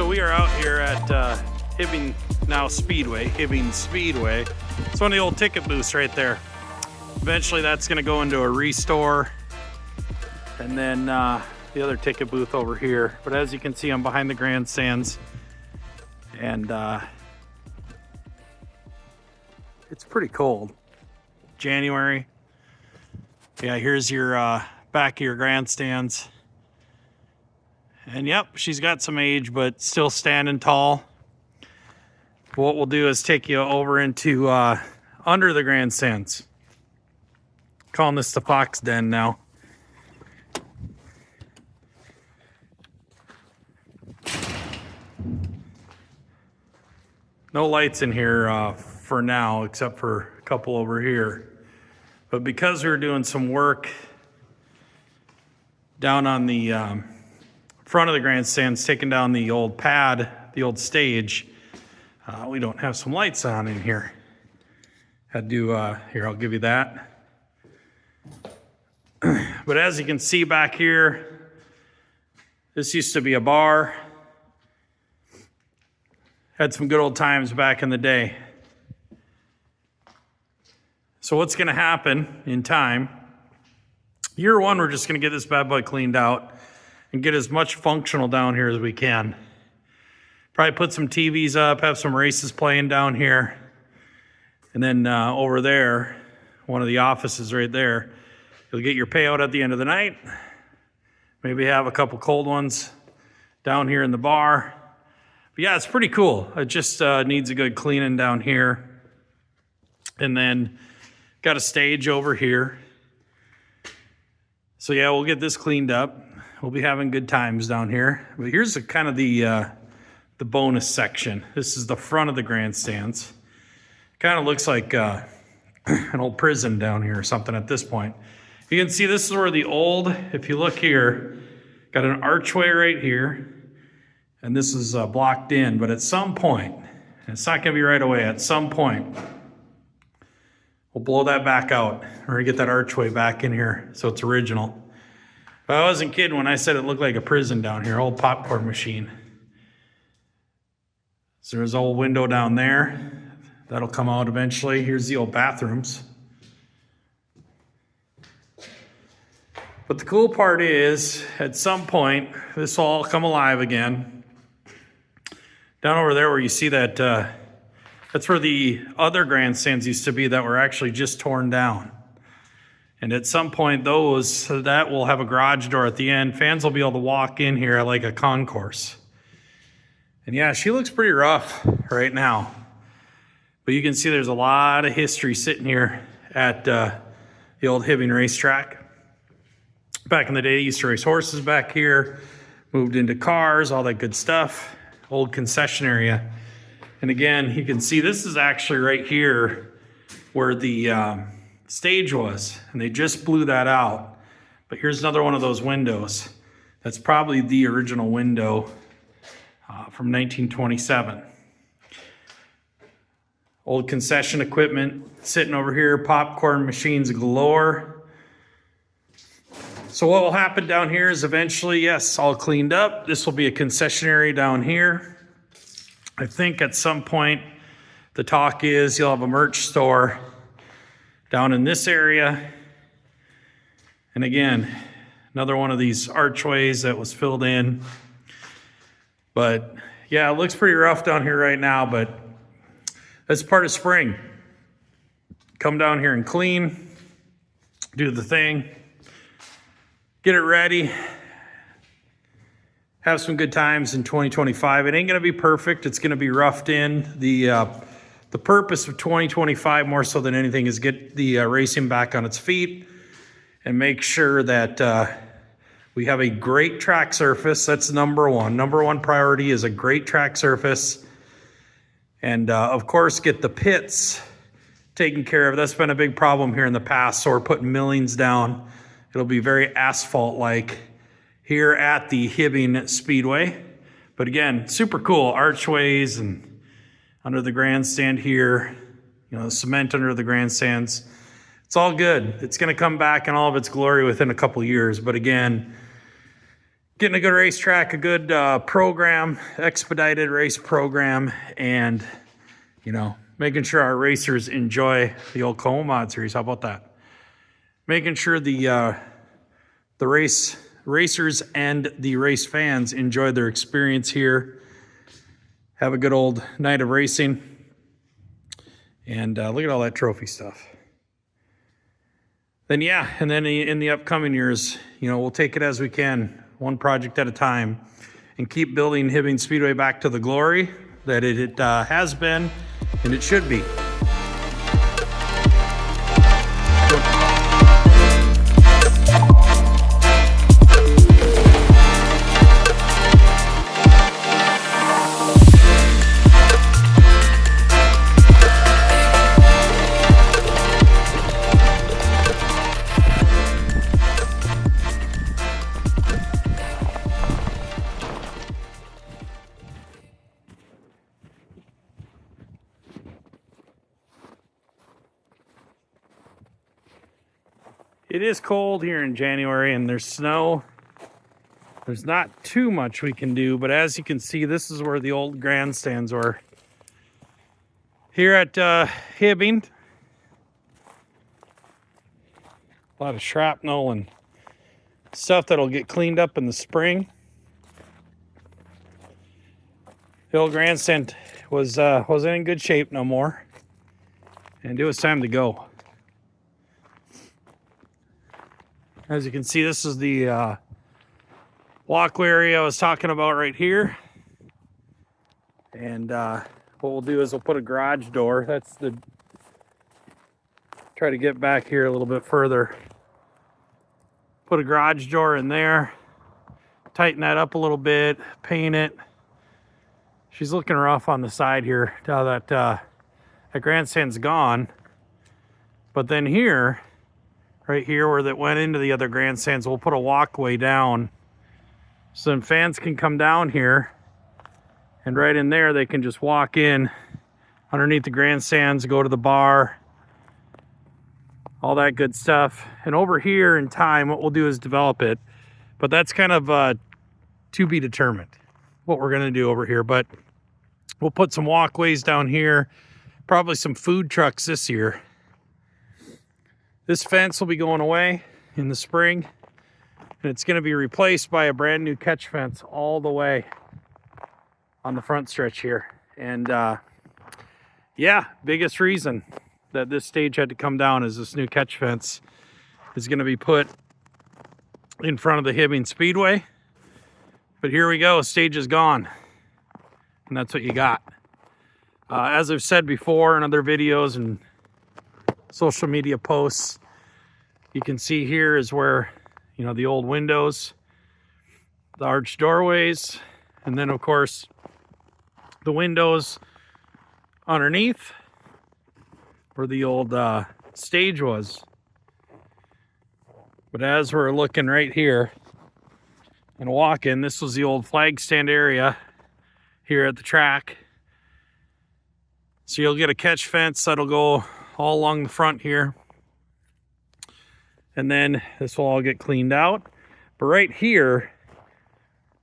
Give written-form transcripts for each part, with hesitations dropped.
So we are out here at Hibbing Speedway, Hibbing Speedway. It's one of the old ticket booths right there. Eventually that's gonna go into a restore. And then the other ticket booth over here. But as you can see, I'm behind the grandstands. And it's pretty cold. January. Yeah, here's your back of your grandstands. And yep, she's got some age, but still standing tall. What we'll do is take you over into under the grandstands. Calling this the Fox Den now. No lights in here for now, except for a couple over here. But because we were doing some work down on the front of the grandstands, taking down the old pad, the old stage, we don't have some lights on in here. Had to, here, I'll give you that. But as you can see back here, this used to be a bar. Had some good old times back in the day. So what's gonna happen in time, year one, we're just gonna get this bad boy cleaned out and get as much functional down here as we can. Probably put some TVs up, have some races playing down here. And then over there, one of the offices right there, you'll get your payout at the end of the night. Maybe have a couple cold ones down here in the bar. But yeah, it's pretty cool. It just needs a good cleaning down here. And then got a stage over here. So yeah, we'll get this cleaned up. We'll be having good times down here. But here's kind of the bonus section. This is the front of the grandstands. Kind of looks like an old prison down here or something at this point. You can see this is where the old, if you look here, got an archway right here. And this is blocked in, but at some point, and it's not gonna be right away, at some point, we'll blow that back out. We're gonna get that archway back in here so it's original. But I wasn't kidding when I said it looked like a prison down here, old popcorn machine. So there's an old window down there. That'll come out eventually. Here's the old bathrooms. But the cool part is, at some point, this will all come alive again. Down over there where you see that, that's where the other grandstands used to be that were actually just torn down. And at some point, that will have a garage door at the end. Fans will be able to walk in here like a concourse. And yeah, she looks pretty rough right now. But you can see there's a lot of history sitting here at the old Hibbing Racetrack. Back in the day, they used to race horses back here, moved into cars, all that good stuff. Old concession area. And again, you can see this is actually right here where the stage was, and they just blew that out. But here's another one of those windows. That's probably the original window from 1927. Old concession equipment sitting over here, popcorn machines galore. So what will happen down here is eventually, yes, all cleaned up. This will be a concession area down here. I think at some point, the talk is you'll have a merch store down in this area. And again, another one of these archways that was filled in. But yeah, it looks pretty rough down here right now, but that's part of spring. Come down here and clean, do the thing, get it ready, have some good times in 2025. It ain't gonna be perfect, it's gonna be roughed in. The purpose of 2025 more so than anything is get the racing back on its feet and make sure that we have a great track surface. That's number one. Number one priority is a great track surface. And of course, get the pits taken care of. That's been a big problem here in the past. So we're putting millings down. It'll be very asphalt-like here at the Hibbing Speedway. But again, super cool archways and under the grandstand here, you know, cement under the grandstands. It's all good. It's going to come back in all of its glory within a couple years. But again, getting a good racetrack, a good program, expedited race program, and, you know, making sure our racers enjoy the Oklahoma Mod Series. How about that? Making sure the racers and the race fans enjoy their experience here. Have a good old night of racing. And look at all that trophy stuff. Then, yeah, and then in the upcoming years, you know, we'll take it as we can, one project at a time, and keep building Hibbing Speedway back to the glory that it has been and it should be. It is cold here in January and there's snow. There's not too much we can do, but as you can see, this is where the old grandstands were. Here at Hibbing. A lot of shrapnel and stuff that'll get cleaned up in the spring. The old grandstand wasn't in good shape no more, and it was time to go. As you can see, this is the walkway area I was talking about right here. And what we'll do is we'll put a garage door. Try to get back here a little bit further. Put a garage door in there. Tighten that up a little bit. Paint it. She's looking rough on the side here now that that grandstand's gone. But then here, right here where that went into the other grandstands, we'll put a walkway down so then fans can come down here, and right in there they can just walk in underneath the grandstands, go to the bar, all that good stuff. And over here in time, what we'll do is develop it, but that's kind of to be determined what we're going to do over here. But we'll put some walkways down here, probably some food trucks this year. This fence will be going away in the spring, and it's going to be replaced by a brand new catch fence all the way on the front stretch here. And yeah, biggest reason that this stage had to come down is this new catch fence is going to be put in front of the Hibbing Speedway. But here we go, stage is gone, and that's what you got. As I've said before in other videos and social media posts, you can see here is where, you know, the old windows, the arched doorways, and then of course the windows underneath where the old stage was. But as we're looking right here and walking, this was the old flag stand area here at the track. So you'll get a catch fence that'll go all along the front here. And then this will all get cleaned out. But right here,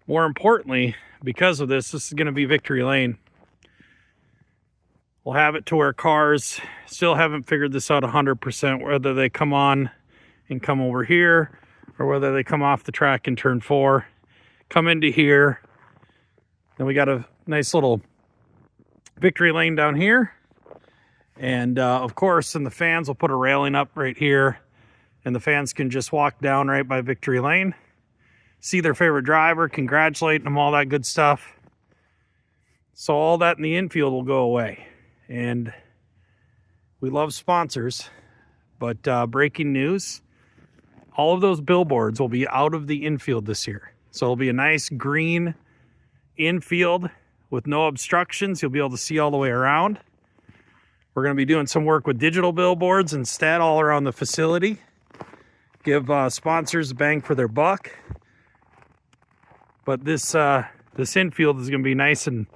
more importantly, because of this is going to be Victory Lane. We'll have it to where cars still haven't figured this out 100%, whether they come on and come over here, or whether they come off the track in turn 4, come into here. Then we got a nice little Victory Lane down here. And of course, and the fans will put a railing up right here, and the fans can just walk down right by Victory Lane, see their favorite driver, congratulate them, all that good stuff. So all that in the infield will go away. And we love sponsors, but breaking news, all of those billboards will be out of the infield this year. So it'll be a nice green infield with no obstructions. You'll be able to see all the way around. We're going to be doing some work with digital billboards instead all around the facility. Give sponsors a bang for their buck. But this infield is going to be nice and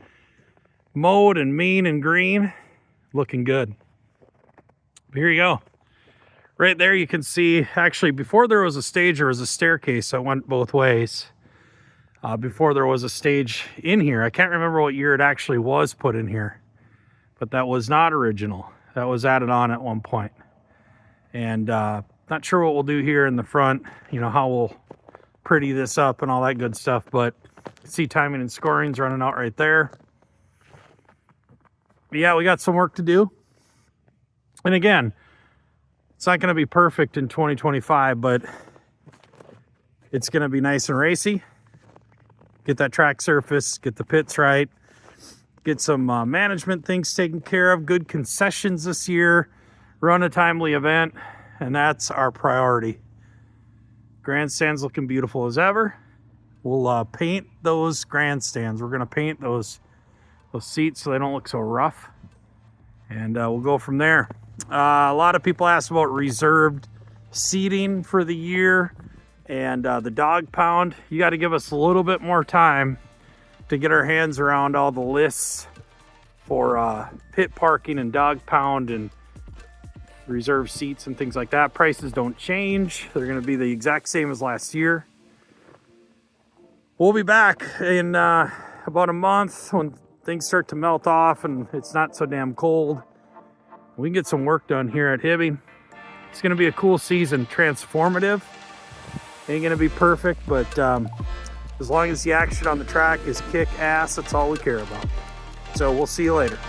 mowed and mean and green. Looking good. But here you go. Right there you can see, actually before there was a stage, there was a staircase that went both ways. before there was a stage in here. I can't remember what year it actually was put in here, but that was not original. That was added on at one point. And not sure what we'll do here in the front, you know, how we'll pretty this up and all that good stuff, but see timing and scoring's running out right there. But yeah, we got some work to do. And again, it's not going to be perfect in 2025, but it's going to be nice and racy. Get that track surface, get the pits right, get some management things taken care of, good concessions this year, run a timely event, and that's our priority. Grandstand's looking beautiful as ever. We'll paint those grandstands. We're going to paint those seats so they don't look so rough, and we'll go from there. A lot of people asked about reserved seating for the year and the dog pound. You got to give us a little bit more time to get our hands around all the lists for pit parking and dog pound and reserved seats and things like that. Prices don't change. They're going to be the exact same as last year. We'll be back in about a month when things start to melt off and it's not so damn cold. We can get some work done here at Hibbing. It's going to be a cool season, transformative. Ain't going to be perfect, but as long as the action on the track is kick ass, that's all we care about. So we'll see you later.